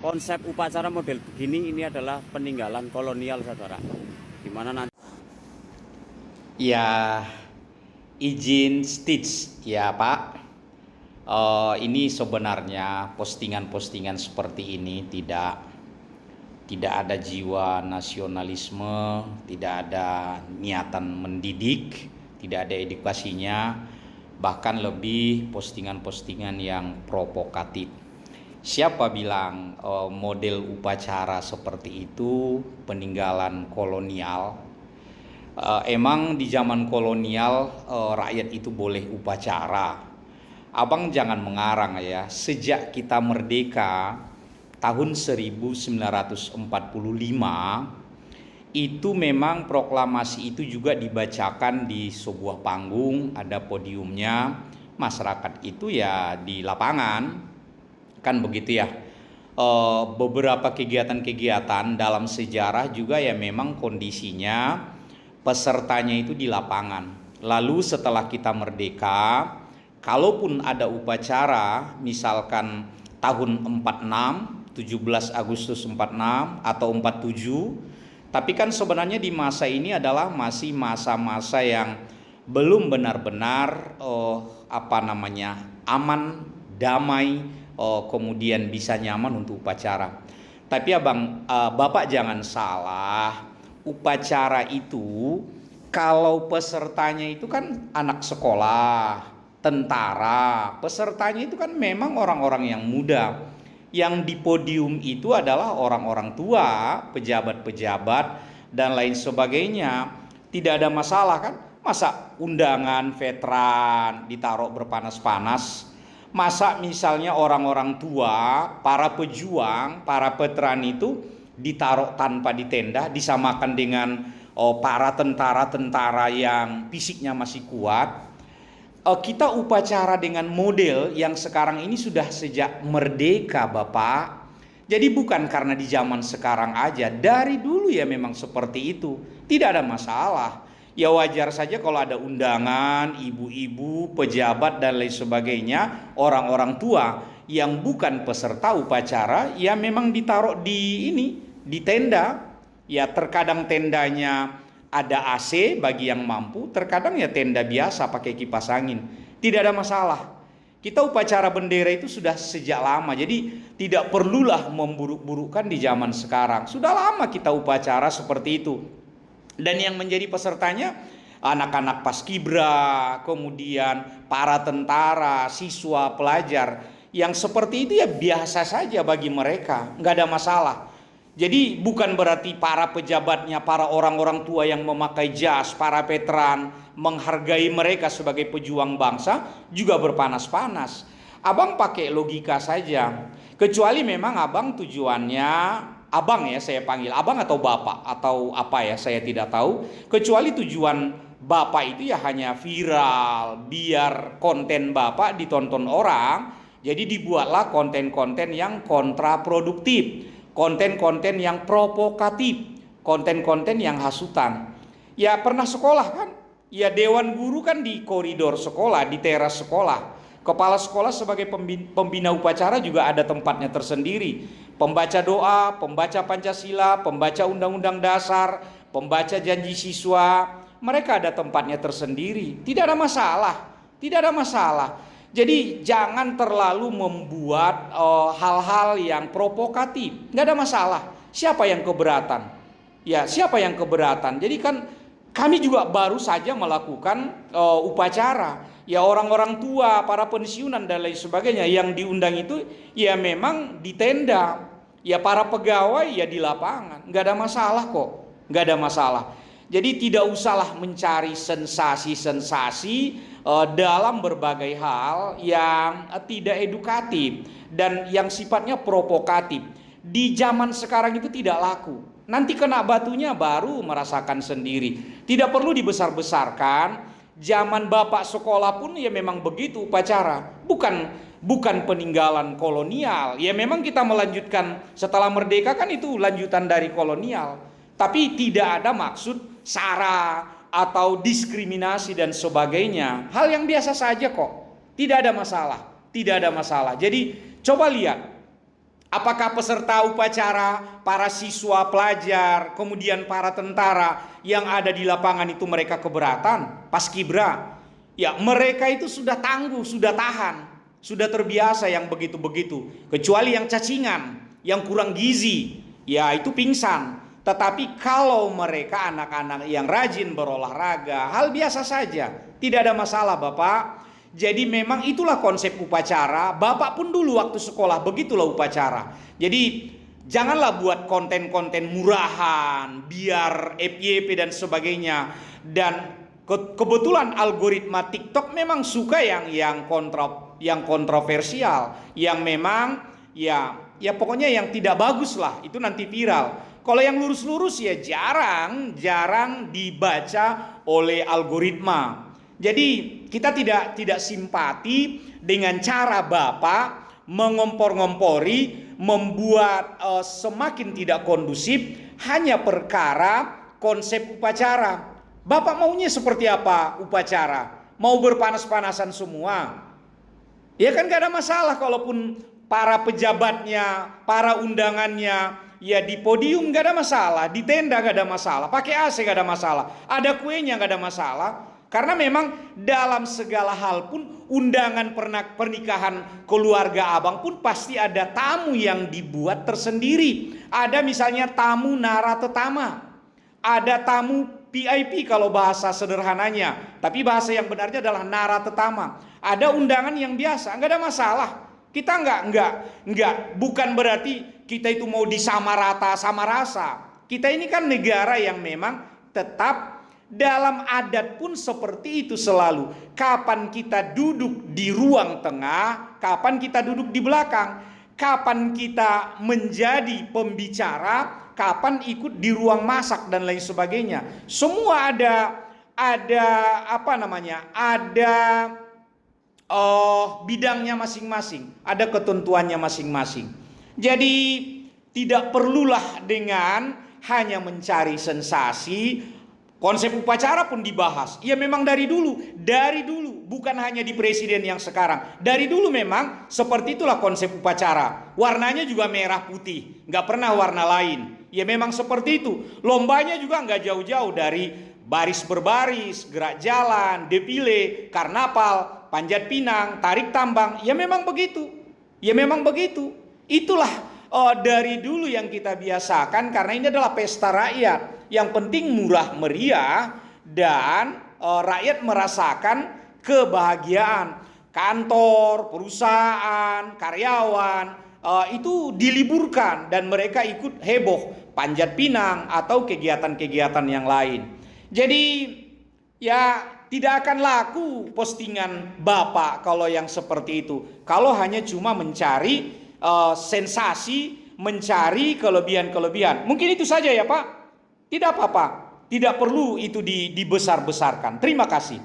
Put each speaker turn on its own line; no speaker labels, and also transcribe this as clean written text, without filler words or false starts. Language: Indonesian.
Konsep upacara model begini ini adalah peninggalan kolonial, saudara. Dimana nanti
Ya, izin speech ya Pak. Ini sebenarnya postingan-postingan seperti ini tidak ada jiwa nasionalisme, tidak ada niatan mendidik, tidak ada edukasinya, bahkan lebih postingan-postingan yang provokatif. Siapa bilang model upacara seperti itu peninggalan kolonial? Emang di zaman kolonial rakyat itu boleh upacara. Abang jangan mengarang ya. Sejak kita merdeka tahun 1945 itu memang proklamasi itu juga dibacakan di sebuah panggung, ada podiumnya, masyarakat itu ya di lapangan, kan begitu ya. Beberapa kegiatan-kegiatan dalam sejarah juga ya memang kondisinya pesertanya itu di lapangan. Lalu setelah kita merdeka, kalaupun ada upacara misalkan tahun 46, 17 Agustus 46 atau 47, tapi kan sebenarnya di masa ini adalah masih masa-masa yang belum benar-benar aman, damai, kemudian bisa nyaman untuk upacara. Tapi Bapak jangan salah, upacara itu kalau pesertanya itu kan anak sekolah, tentara, pesertanya itu kan memang orang-orang yang muda. Yang di podium itu adalah orang-orang tua, pejabat-pejabat dan lain sebagainya. Tidak ada masalah kan? Masa undangan veteran ditaruh berpanas-panas? Masa misalnya orang-orang tua, para pejuang, para veteran itu ditaruh tanpa di tenda, disamakan dengan para tentara-tentara yang fisiknya masih kuat? Kita upacara dengan model yang sekarang ini sudah sejak merdeka, Bapak. Jadi bukan karena di zaman sekarang aja, dari dulu ya memang seperti itu. Tidak ada masalah. Ya wajar saja kalau ada undangan, ibu-ibu, pejabat dan lain sebagainya, orang-orang tua yang bukan peserta upacara, ya memang ditaruh di tenda. Ya terkadang tendanya ada AC bagi yang mampu, terkadang ya tenda biasa pakai kipas angin. Tidak ada masalah. Kita upacara bendera itu sudah sejak lama, jadi tidak perlulah memburuk-burukkan di zaman sekarang. Sudah lama kita upacara seperti itu. Dan yang menjadi pesertanya anak-anak paskibra, kemudian para tentara, siswa, pelajar. Yang seperti itu ya biasa saja bagi mereka, nggak ada masalah. Jadi bukan berarti para pejabatnya, para orang-orang tua yang memakai jas, para veteran menghargai mereka sebagai pejuang bangsa juga berpanas-panas. Abang pakai logika saja. Kecuali memang abang tujuannya, abang ya saya panggil abang atau bapak atau apa ya saya tidak tahu. Kecuali tujuan bapak itu ya hanya viral, biar konten bapak ditonton orang. Jadi dibuatlah konten-konten yang kontraproduktif, konten-konten yang provokatif, konten-konten yang hasutan. Ya pernah sekolah kan? Ya dewan guru kan di koridor sekolah, di teras sekolah. Kepala sekolah sebagai pembina upacara juga ada tempatnya tersendiri. Pembaca doa, pembaca Pancasila, pembaca Undang-Undang Dasar, pembaca janji siswa, mereka ada tempatnya tersendiri. Tidak ada masalah, tidak ada masalah. Jadi jangan terlalu membuat hal-hal yang provokatif. Nggak ada masalah. Siapa yang keberatan? Ya siapa yang keberatan? Jadi kan kami juga baru saja melakukan upacara. Ya orang-orang tua, para pensiunan dan lain sebagainya yang diundang itu ya memang di tenda. Ya para pegawai ya di lapangan. Nggak ada masalah kok. Nggak ada masalah. Jadi tidak usahlah mencari sensasi-sensasi dalam berbagai hal yang tidak edukatif dan yang sifatnya provokatif. Di zaman sekarang itu tidak laku. Nanti kena batunya baru merasakan sendiri. Tidak perlu dibesar-besarkan. Zaman bapak sekolah pun ya memang begitu upacara. Bukan peninggalan kolonial. Ya memang kita melanjutkan setelah merdeka kan itu lanjutan dari kolonial. Tapi tidak ada maksud sara atau diskriminasi dan sebagainya. Hal yang biasa saja kok. Tidak ada masalah. Tidak ada masalah. Jadi coba lihat Apakah peserta upacara, para siswa, pelajar, kemudian para tentara yang ada di lapangan itu mereka keberatan? Paskibra, ya mereka itu sudah tangguh, sudah tahan, sudah terbiasa yang begitu-begitu. Kecuali yang cacingan, yang kurang gizi, ya itu pingsan. Tetapi kalau mereka anak-anak yang rajin berolahraga, hal biasa saja, tidak ada masalah Bapak. Jadi memang itulah konsep upacara. Bapak pun dulu waktu sekolah begitulah upacara. Jadi janganlah buat konten-konten murahan, biar FYP dan sebagainya. Dan kebetulan algoritma TikTok memang suka yang kontroversial, yang memang ya pokoknya yang tidak bagus lah, itu nanti viral. Kalau yang lurus-lurus ya jarang dibaca oleh algoritma. Jadi kita tidak simpati dengan cara Bapak mengompor-ngompori, membuat semakin tidak kondusif hanya perkara konsep upacara. Bapak maunya seperti apa upacara? Mau berpanas-panasan semua? Ya kan gak ada masalah kalaupun para pejabatnya, para undangannya ya di podium gak ada masalah, di tenda gak ada masalah, pakai AC gak ada masalah, ada kuenya gak ada masalah. Karena memang dalam segala hal pun undangan pernikahan keluarga abang pun pasti ada tamu yang dibuat tersendiri. Ada misalnya tamu naratetama, ada tamu VIP kalau bahasa sederhananya, tapi bahasa yang benarnya adalah naratetama. Ada undangan yang biasa, nggak ada masalah. Kita nggak, bukan berarti kita itu mau disamarata sama rasa. Kita ini kan negara yang memang tetap dalam adat pun seperti itu selalu. Kapan kita duduk di ruang tengah, kapan kita duduk di belakang, kapan kita menjadi pembicara, kapan ikut di ruang masak dan lain sebagainya. Semua ada bidangnya masing-masing, ada ketentuannya masing-masing. Jadi tidak perlulah dengan hanya mencari sensasi. Konsep upacara pun dibahas. Ya memang dari dulu, bukan hanya di presiden yang sekarang. Dari dulu memang seperti itulah konsep upacara. Warnanya juga merah putih, nggak pernah warna lain. Ya memang seperti itu. Lombanya juga nggak jauh-jauh dari baris berbaris, gerak jalan, defile, karnaval, panjat pinang, tarik tambang. Ya memang begitu. Itulah dari dulu yang kita biasakan karena ini adalah pesta rakyat. Yang penting murah meriah dan rakyat merasakan kebahagiaan. Kantor, perusahaan, karyawan itu diliburkan dan mereka ikut heboh panjat pinang atau kegiatan-kegiatan yang lain. Jadi ya tidak akan laku postingan Bapak kalau yang seperti itu. Kalau hanya cuma mencari sensasi, mencari kelebihan-kelebihan. Mungkin itu saja ya Pak. Tidak apa-apa. Tidak perlu itu dibesar-besarkan. Terima kasih.